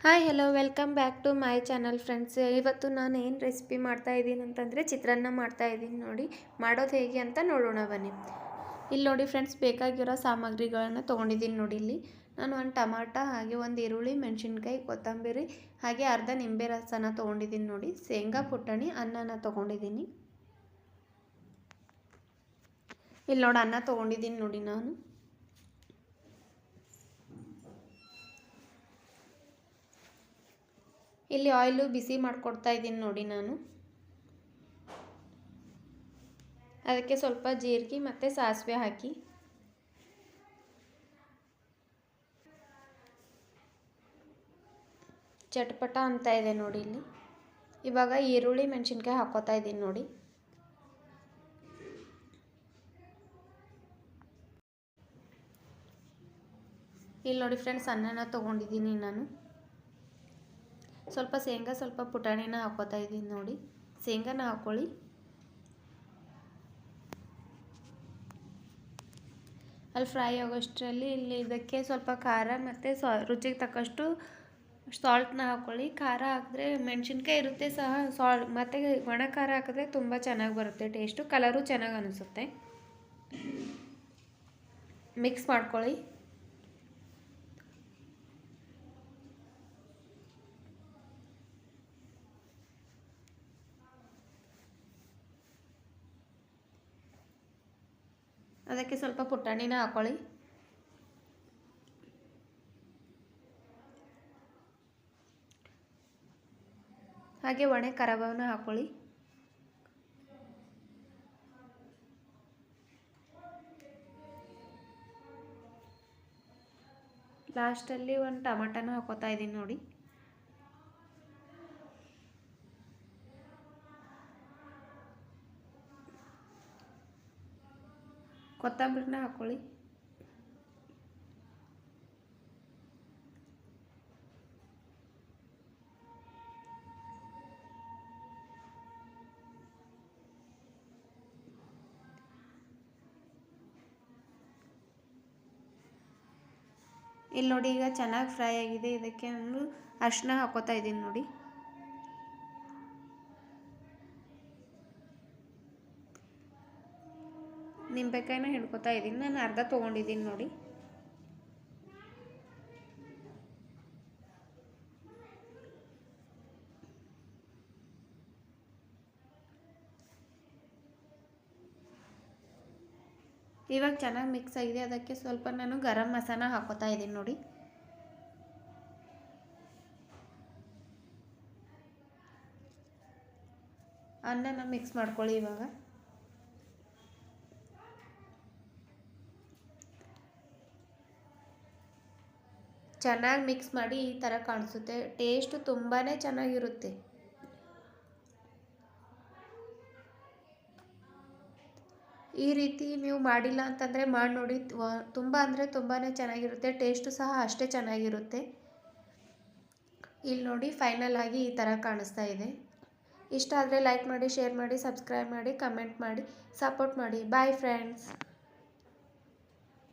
Hi hello welcome back to my channel friends. ಇವತ್ತು ನಾನು ಏನು ರೆಸಿಪಿ ಮಾಡ್ತಾಯಿದ್ದೀನಿ ಅಂತಂದರೆ ಚಿತ್ರಾನ್ನ ಮಾಡ್ತಾಯಿದ್ದೀನಿ. ನೋಡಿ ಮಾಡೋದು ಹೇಗೆ ಅಂತ ನೋಡೋಣ ಬನ್ನಿ. ಇಲ್ಲಿ ನೋಡಿ ಫ್ರೆಂಡ್ಸ್, ಬೇಕಾಗಿರೋ ಸಾಮಗ್ರಿಗಳನ್ನು ತೊಗೊಂಡಿದ್ದೀನಿ. ನೋಡಿ ಇಲ್ಲಿ ನಾನು ಒಂದು ಟಮಾಟ, ಹಾಗೆ ಒಂದು ಈರುಳ್ಳಿ, ಮೆಣಸಿನ್ಕಾಯಿ, ಕೊತ್ತಂಬರಿ, ಹಾಗೆ ಅರ್ಧ ನಿಂಬೆ ರಸನ ತೊಗೊಂಡಿದ್ದೀನಿ. ನೋಡಿ ಶೇಂಗಾ ಪುಟಾಣಿ, ಅನ್ನನ ತೊಗೊಂಡಿದ್ದೀನಿ. ಇಲ್ಲಿ ನೋಡಿ ಅನ್ನ ತೊಗೊಂಡಿದ್ದೀನಿ. ನೋಡಿ ನಾನು ಇಲ್ಲಿ ಆಯಿಲು ಬಿಸಿ ಮಾಡಿಕೊಡ್ತಾ ಇದ್ದೀನಿ. ನೋಡಿ ನಾನು ಅದಕ್ಕೆ ಸ್ವಲ್ಪ ಜೀರಿಗೆ ಮತ್ತು ಸಾಸಿವೆ ಹಾಕಿ ಚಟಪಟ ಅಂತ ಇದೆ. ನೋಡಿ ಇಲ್ಲಿ ಇವಾಗ ಈರುಳ್ಳಿ ಮೆಣಸಿನ್ಕಾಯಿ ಹಾಕೋತಾ ಇದ್ದೀನಿ. ನೋಡಿ ಇಲ್ಲಿ ನೋಡಿ ಫ್ರೆಂಡ್ಸ್, ಅನ್ನನ ತೊಗೊಂಡಿದ್ದೀನಿ. ನಾನು ಸ್ವಲ್ಪ ಶೇಂಗಾ, ಸ್ವಲ್ಪ ಪುಟಾಣಿನ ಹಾಕೋತಾ ಇದ್ದೀನಿ. ನೋಡಿ ಶೇಂಗಾನ ಹಾಕ್ಕೊಳ್ಳಿ. ಅಲ್ಲಿ ಫ್ರೈ ಆಗೋಷ್ಟರಲ್ಲಿ ಇಲ್ಲಿ ಇದಕ್ಕೆ ಸ್ವಲ್ಪ ಖಾರ ಮತ್ತು ರುಚಿಗೆ ತಕ್ಕಷ್ಟು ಸಾಲ್ಟ್ನ ಹಾಕ್ಕೊಳ್ಳಿ. ಖಾರ ಹಾಕಿದ್ರೆ ಮೆಣಸಿನ್ಕಾಯಿ ಇರುತ್ತೆ ಸಹ, ಮತ್ತು ಒಣ ಖಾರ ಹಾಕಿದ್ರೆ ತುಂಬ ಚೆನ್ನಾಗಿ ಬರುತ್ತೆ ಟೇಸ್ಟು, ಕಲರು ಚೆನ್ನಾಗಿ ಅನಿಸುತ್ತೆ. ಮಿಕ್ಸ್ ಮಾಡ್ಕೊಳ್ಳಿ. ಅದಕ್ಕೆ ಸ್ವಲ್ಪ ಪುಟಾಣಿನ ಹಾಕ್ಕೊಳ್ಳಿ. ಹಾಗೆ ಒಣ ಕರಿಬೇವನ್ನ ಹಾಕ್ಕೊಳ್ಳಿ. ಲಾಸ್ಟಲ್ಲಿ ಒಂದು ಟಮಾಟನ ಹಾಕೋತಾ ಇದ್ದೀನಿ. ನೋಡಿ ಕೊತ್ತಂಬರಿನ ಹಾಕ್ಕೊಳ್ಳಿ. ಇಲ್ಲಿ ನೋಡಿ ಈಗ ಚೆನ್ನಾಗಿ ಫ್ರೈ ಆಗಿದೆ. ಇದಕ್ಕೆ ಒಂದು ಅರಿಶಿನ ಹಾಕೋತಾ ಇದ್ದೀನಿ. ನೋಡಿ ನಿಂಬೆಕಾಯಿನ ಹಿಡ್ಕೊತಾ ಇದ್ದೀನಿ. ನಾನು ಅರ್ಧ ತೊಗೊಂಡಿದ್ದೀನಿ. ನೋಡಿ ಇವಾಗ ಚೆನ್ನಾಗಿ ಮಿಕ್ಸ್ ಆಗಿದೆ. ಅದಕ್ಕೆ ಸ್ವಲ್ಪ ನಾನು ಗರಂ ಮಸಾಲ ಹಾಕೋತಾ ಇದ್ದೀನಿ. ನೋಡಿ ಅನ್ನನ ಮಿಕ್ಸ್ ಮಾಡ್ಕೊಳ್ಳಿ. ಇವಾಗ ಚೆನ್ನಾಗಿ ಮಿಕ್ಸ್ ಮಾಡಿ. ಈ ಥರ ಕಾಣಿಸುತ್ತೆ. ಟೇಸ್ಟು ತುಂಬಾ ಚೆನ್ನಾಗಿರುತ್ತೆ. ಈ ರೀತಿ ನೀವು ಮಾಡಿಲ್ಲ ಅಂತಂದರೆ ಮಾಡಿ ನೋಡಿ. ತುಂಬ ಅಂದರೆ ತುಂಬಾ ಚೆನ್ನಾಗಿರುತ್ತೆ. ಟೇಸ್ಟು ಸಹ ಅಷ್ಟೇ ಚೆನ್ನಾಗಿರುತ್ತೆ. ಇಲ್ಲಿ ನೋಡಿ ಫೈನಲ್ ಆಗಿ ಈ ಥರ ಕಾಣಿಸ್ತಾ ಇದೆ. ಇಷ್ಟ ಆದರೆ ಲೈಕ್ ಮಾಡಿ, ಶೇರ್ ಮಾಡಿ, ಸಬ್ಸ್ಕ್ರೈಬ್ ಮಾಡಿ, ಕಮೆಂಟ್ ಮಾಡಿ, ಸಪೋರ್ಟ್ ಮಾಡಿ. Bye friends.